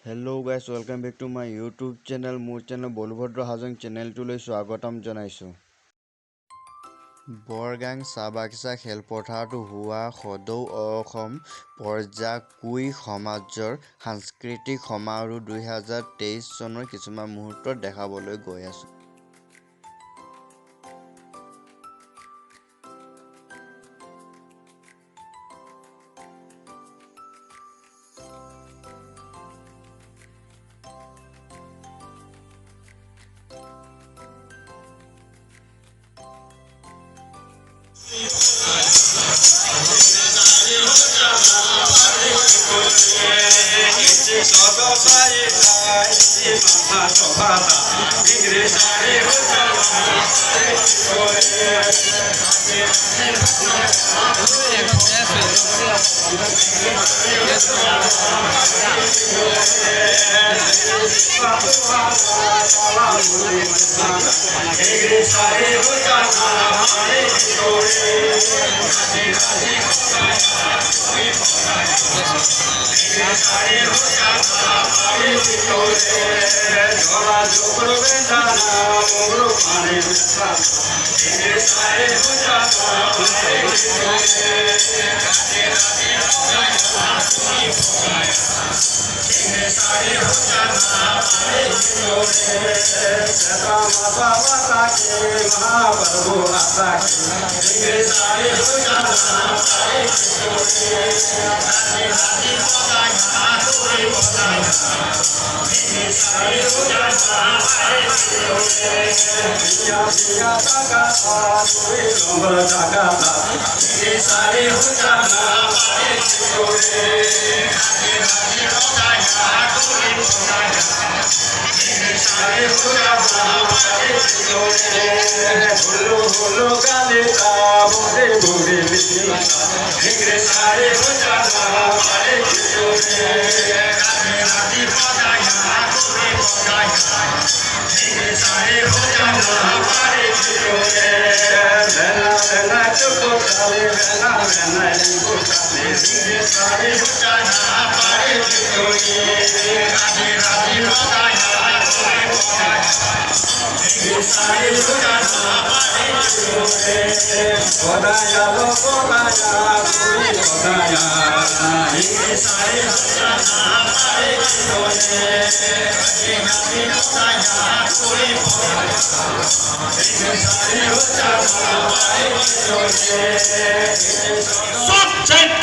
Hello' guys welcome back to my YouTube channel. মোৰ channel Balabhadra Hajong চেনেলটোলৈ স্বাগতম জনাইছোঁ। বৰগাং চাহ বাগিচা খেলপথাৰতো হোৱা সদৌ অসম পৰ্যাকুই সমাজৰ সাংস্কৃতিক সমাৰোহ 2023 চনৰ কিছুমান মুহূৰ্তত দেখাবলৈ গৈ আছোঁ।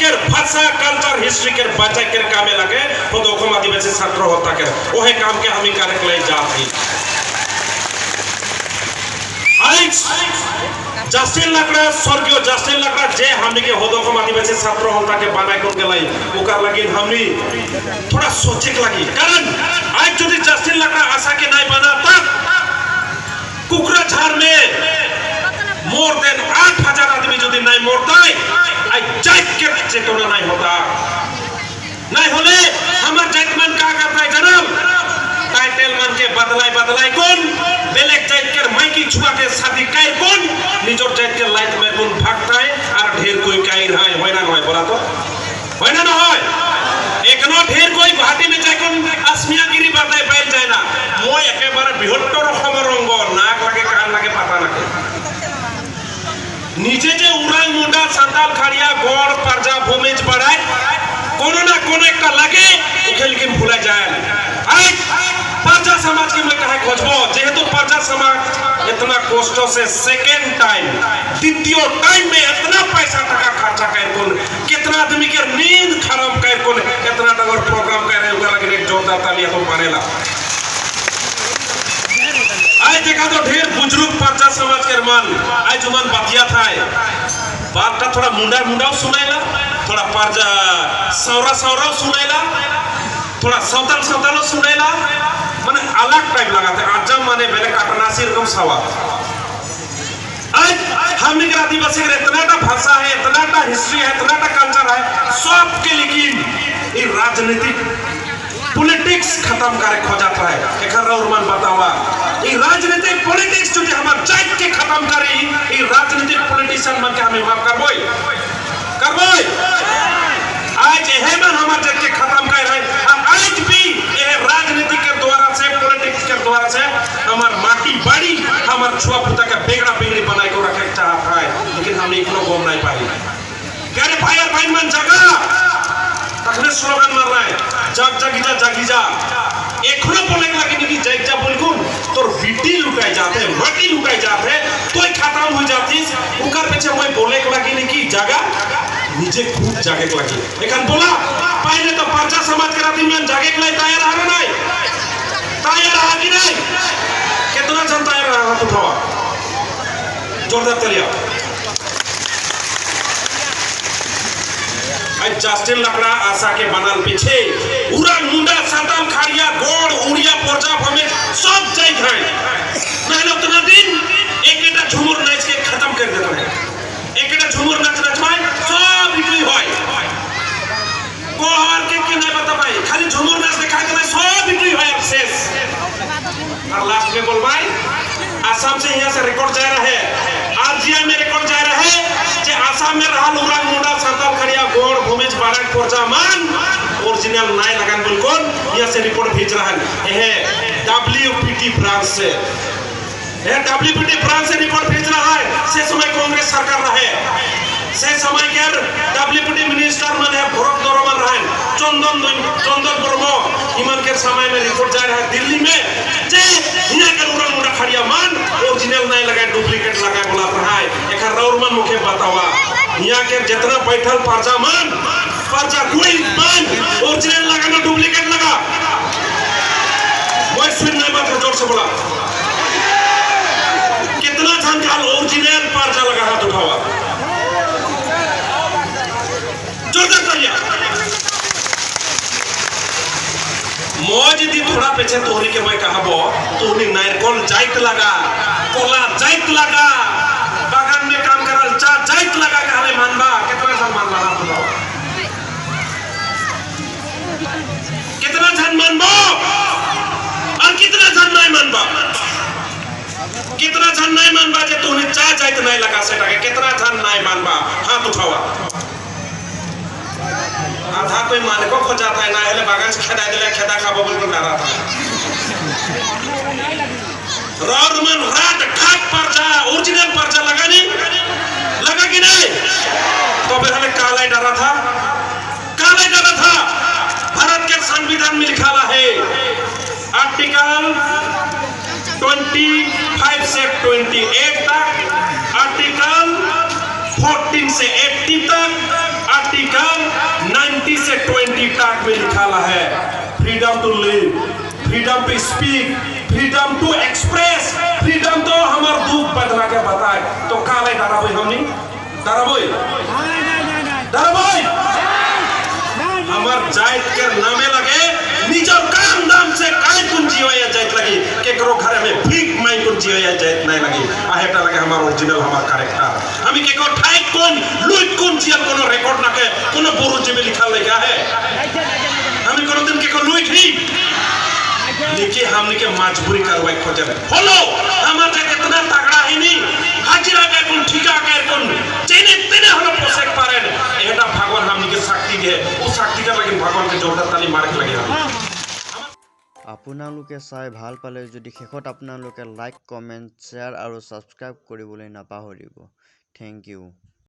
সব ভাষা কালচার हिस्ट्री के बचाए के कामे लगे खुद ओखम आदिवासी छात्र होता के ओहे काम के हम ही करे ले जाती आज जस्टिन लकड़ा स्वर्गीय जस्टिन लकड़ा जे हम के होदोखम आदिवासी छात्र होता के बनाए को के लाई ओकर लगी हमनी थोड़ा सोचे के लगी कारण आज यदि जस्टिन लकड़ा आशा के नहीं बना तब कुकराझार में मोर देन 8,000 आदमी यदि नहीं मरता आई जात के चेतना नहीं होता नहीं होले हमार जात मन का करता है जनाब टाइटल मन के बदलाई कौन बेलेक जात के माइकी छुआ के शादी काई कौन निजोर जात के लाइट में कौन भागता है और ढेर कोई काई रहा है होइना नहीं बोला तो होइना ना होय एकनो ढेर कोई घाटी में जाय कौन आसमियागिरी बताए बैठ जाए ना मोय एकेबारे बृहत्तर खमरंग नाक लगे कान लगे पता लगे नीचे जे उड़ाई मुंडा संताल खड़िया गौड़ परजा भूमिज बढ़ाए कोनो ना कोनो एक लगे उखे लेकिन भूला जाए आज परजा समाज के मैं कहे खोजबो जेहेतु परजा समाज इतना कष्टों से सेकंड टाइम द्वितीय टाइम में इतना पैसा टका खर्चा कर कोन कितना आदमी के नींद खराब कर कोन इतना डगर प्रोग्राम कर रहे उनका लगे एक जोरदार तालियां तो मारेला आज देखा तो ढेर बुजुर्ग परजा समाज के मन आज जुमान बतिया था बात का थोड़ा मुंडा सुनाइला थोड़ा परजा सौरा सुनाइला थोड़ा सौताल सुनाइला माने अलग टाइप लगा था आज माने बेले काटनासी रकम सवा आज हम निकल आदिवासी के इतना टा भाषा है इतना टा हिस्ट्री है इतना टा कल्चर है सब के लेकिन ये राजनीतिक पॉलिटिक्स खत्म करे खोजाता है एकर और मन बतावा ये राजनीतिक पॉलिटिक्स जो हमार जात के खत्म करी ये राजनीतिक पॉलिटिशियन मन के हमें माफ करबोई आज है मन हमार जात के खत्म कर रहे और आज भी ये हमार छुआ पुता का बेगड़ा बेगड़ी बनाए को रखे चाहता है, लेकिन हमने इतना गोम नहीं पाई। कह रहे भाई और भाई मन जगा, तखने स्लोगन मार रहा है, जग जगी जा। एक बोले लगे नहीं कि जग जा बोलकुन, तो विटी लुटाई जाते, मटी लुटाई जाते, तो ही खत्म हो जाती। उकर पीछे वही बोले लगे नहीं कि जगा, नीचे खूब जागे लगी। लेकिन बोला पहले तो पर्चा समाज के राती में जागे के लिए तैयार आ नहीं, तैयार आ कि नहीं? कितना जन तैयार रहा तो उठावा, जोरदार तालियां। जस्टिन लकड़ा आशा के बनाल पीछे उड़न मुंडा साताल खाड़िया गोड़ उड़िया पोरजा भमे सब जाई खाए नहीं उतना दिन एक झूमर नाच के खत्म कर देते हैं। एक झूमर नाच भाई सब बिक्री होय कोहर के नहीं बता भाई, खाली झूमर नाच दिखा के सब बिक्री होय शेष। और लास्ट में बोल भाई आसाम से यहाँ से रिकॉर्ड जा रहा है, आरजीआई में रिकॉर्ड जा रहा है कि आसाम में रहल उड़न मुंडा साताल खाड़िया गोड़ भूमिज बारक पोरजा मान ओरिजिनल नाय लगन बिल्कुल यहाँ से रिपोर्ट भेज रहा है WPT ब्रांच से। WPT ब्रांच से रिपोर्ट भेज रहा है। से समय कांग्रेस सरकार रहे, से समय के WPT मिनिस्टर मन है भरत दरोमन रहे, चंदन ब्रह्म इमन के समय में रिपोर्ट जा रहा है दिल्ली में जे हिना के उड़न मुंडा खड़िया मान ओरिजिनल नाय लगाए डुप्लीकेट लगाए बोला रहा है। एक रौरमन मुखे बतावा यहाँ के जितना बैठल पर्चा मान पर्चा कोई मान ओरिजिनल लगा ना डुप्लीकेट लगा, वही सुन नहीं बात जोर से बोला कितना झंझाल ओरिजिनल पर्चा लगा हाथ उठावा, जोरदार तालियां। मौज दी थोड़ा पीछे तोहनी के मैं कहबो तोहनी नारकोल जाइत लगा, कोला जाइत लगा, बागान में काम करल चा जाइत लगा के हमें मानबा कितना जन मान रहा बताओ, कितना जन मानबो और कितना जन नहीं मानबा, कितना जन नहीं मानबा जे तोहनी चा जाइत नहीं लगा सेटा के कितना जन नहीं मानबा हाथ उठावा। आधा कोई मालिको खो जाता है ना हेले बागान से खेदा दिला खेदा खाबो बिल्कुल ना रहा था रौरमन रात ठाक पर्चा ओरिजिनल पर्चा लगा नहीं लगा कि नहीं? तो फिर हमें काला डरा था, काला डरा था। भारत के संविधान में लिखा है आर्टिकल 25 से 28 तक, आर्टिकल 14 से 80 तक, आर्टिकल 90 से 20 तक में लिखा है freedom to live, freedom to speak, freedom to express, freedom तो हमार दुख बदला के बताए। तो काले डराबोई हमनी डराबोई डराबोई हमार जाइत के नामे लगे निजर काम नाम से काय कुन जीवया जाइत लगी केकरो घर में भीख माई कुन जीवया जाइत नहीं लगी आहेटा लगे हमार ओरिजिनल हमार कैरेक्टर हमी केको ठाई कोन लुट कोन जियल कोनो रिकॉर्ड ना के कोनो बोरो जेबे लिखल लगा है हमी कोनो दिन केको लुट ही लेके हमने के मजबूरी करवाई खोजे होलो हमार के कितना तगड़ा है नी हाजिरा के कोन ठिका के कोन चेने तेने हम पोसेक पारे एटा भगवान हमने के शक्ति दे उस शक्ति के लगे भगवान के जोरदार ताली मार के लगे हम আপোনালোকে চাই ভাল পালে যদি শেষত আপোনালোকে লাইক কমেন্ট শ্বেয়াৰ আৰু সাবস্ক্ৰাইব কৰিবলৈ নাপাহৰিব। Thank you.